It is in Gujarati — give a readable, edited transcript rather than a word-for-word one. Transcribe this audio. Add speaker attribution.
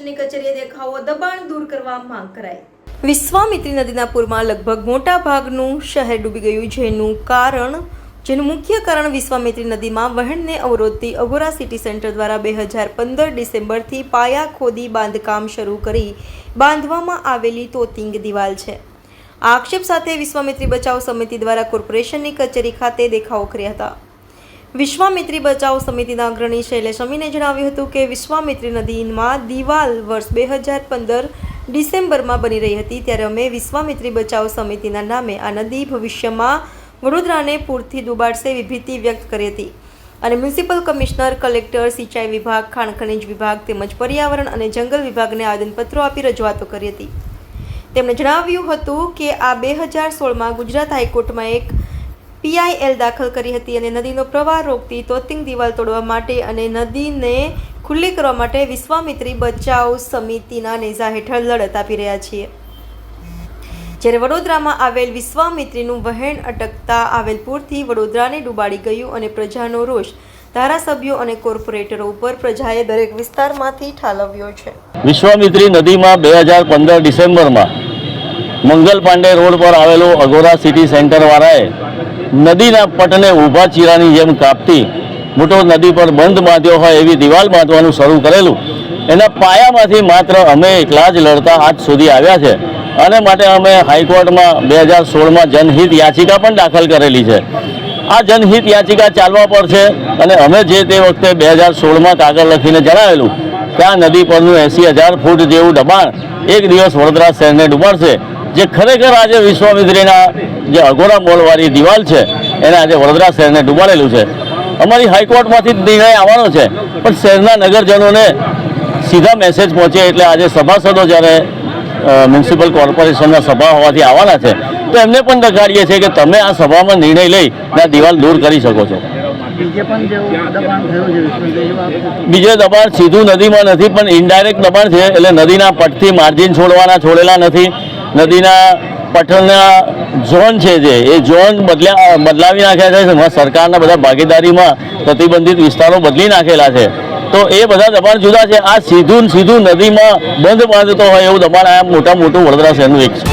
Speaker 1: કોર્પોરેશનની કચેરીએ દેખાવો, દબાણ દૂર કરવા માંગ કરાઈ।
Speaker 2: વિશ્વામિત્રી નદીના પૂરમાં લગભગ મોટા ભાગનું શહેર ડૂબી ગયું, જેનું મુખ્ય કારણ વિશ્વામિત્રી નદીમાં વહેણને અવરોધતી અઘોરા સિટી સેન્ટર દ્વારા 2015 ડિસેમ્બરથી પાયા ખોદી બાંધકામ શરૂ કરી બાંધવામાં આવેલી તોતિંગ દિવાલ છે। આ આક્ષેપ સાથે વિશ્વામિત્રી બચાવ સમિતિ દ્વારા કોર્પોરેશનની કચેરી ખાતે દેખાવો કર્યા હતા। વિશ્વામિત્રી બચાવ સમિતિના અગ્રણી શૈલેષ અમીને જણાવ્યું હતું કે વિશ્વામિત્રી નદીમાં દિવાલ વર્ષ 2015 ડિસેમ્બરમાં બની રહી હતી, ત્યારે અમે વિશ્વામિત્રી બચાવ સમિતિના નામે આ નદી ભવિષ્યમાં વડોદરાને પૂરથી ડૂબાડશે એવી ભીતિ વ્યક્ત કરી હતી અને મ્યુનિસિપલ કમિશનર, કલેક્ટર, સિંચાઈ વિભાગ, ખાણ ખનિજ વિભાગ તેમજ પર્યાવરણ અને જંગલ વિભાગને આવેદનપત્રો આપી રજૂઆતો કરી હતી। તેમણે જણાવ્યું હતું કે આ 2016માં ગુજરાત હાઈકોર્ટમાં એક PIL દાખલ કરી હતી અને નદીનો પ્રવાહ રોકતી તોતિંગ દિવાલ તોડવા માટે અને નદીને ખુલ્લી કરવા માટે વિશ્વામિત્રી બચાવ સમિતિના નેજા હેઠળ લડત આપી રહ્યા છીએ। જ્યારે વડોદરામાં આવેલ વિશ્વામિત્રીનું વહેણ અટકતા આવેલ પૂરથી વડોદરાને ડૂબાડી ગયું અને પ્રજાનો રોષ ધારાસભ્યો અને કોર્પોરેટરો ઉપર પ્રજાએ દરેક વિસ્તારમાંથી ઠાલવ્યો છે।
Speaker 3: વિશ્વામિત્રી નદીમાં 2015 ડિસેમ્બરમાં મંગલ પાંડે રોડ પર આવેલું અઘોરા સિટી સેન્ટર વાળાએ નદીના પટને ઊભા ચીરાની જેમ કાપતી મોટો નદી પર બંધ બાંધ્યો હોય એવી દિવાલ બાંધવાનું શરૂ કરેલું। એના પાયામાંથી માત્ર અમે એકલા જ લડતા આજ સુધી આવ્યા છે અને માટે અમે હાઈકોર્ટમાં 2016માં જનહિત યાચિકા પણ દાખલ કરેલી છે। આ જનહિત યાચિકા ચાલવા પર છે અને અમે જે તે વખતે 2016માં કાગળ લખીને જણાવેલું કે આ નદી પરનું 80,000 ફૂટ જેવું દબાણ એક દિવસ વડોદરા શહેરને ડૂબાડશે, જે ખરેખર આજે વિશ્વામિત્રીના જે અઘોરા મોલવાળી દિવાલ છે એને આજે વડોદરા શહેરને ડૂબાડેલું છે। અમારી હાઈકોર્ટમાંથી જ નિર્ણય આવવાનો છે, પણ શહેરના નગરજનોને સીધા મેસેજ પહોંચે એટલે આજે સભાસદો જ્યારે મ્યુનિસિપલ કોર્પોરેશનના સભા હોવાથી આવવાના છે તો એમને પણ દેખાડીએ છીએ કે તમે આ સભામાં નિર્ણય લઈ આ દિવાલ દૂર કરી શકો છો। બીજે દબાણ સીધું નદીમાં નથી પણ ઇનડાયરેક્ટ દબાણ છે, એટલે નદીના પટથી માર્જિન છોડેલા નથી, નદીના પટના ઝોન છે જે એ ઝોન બદલાવી નાખ્યા છે, સરકારના બધા ભાગીદારીમાં પ્રતિબંધિત વિસ્તારો બદલી નાખેલા છે, તો એ બધા દબાણ જુદા છે। આ સીધું નદીમાં બંધ બાંધતો હોય એવું દબાણ આ મોટું વડોદરા શહેરનું એક છે।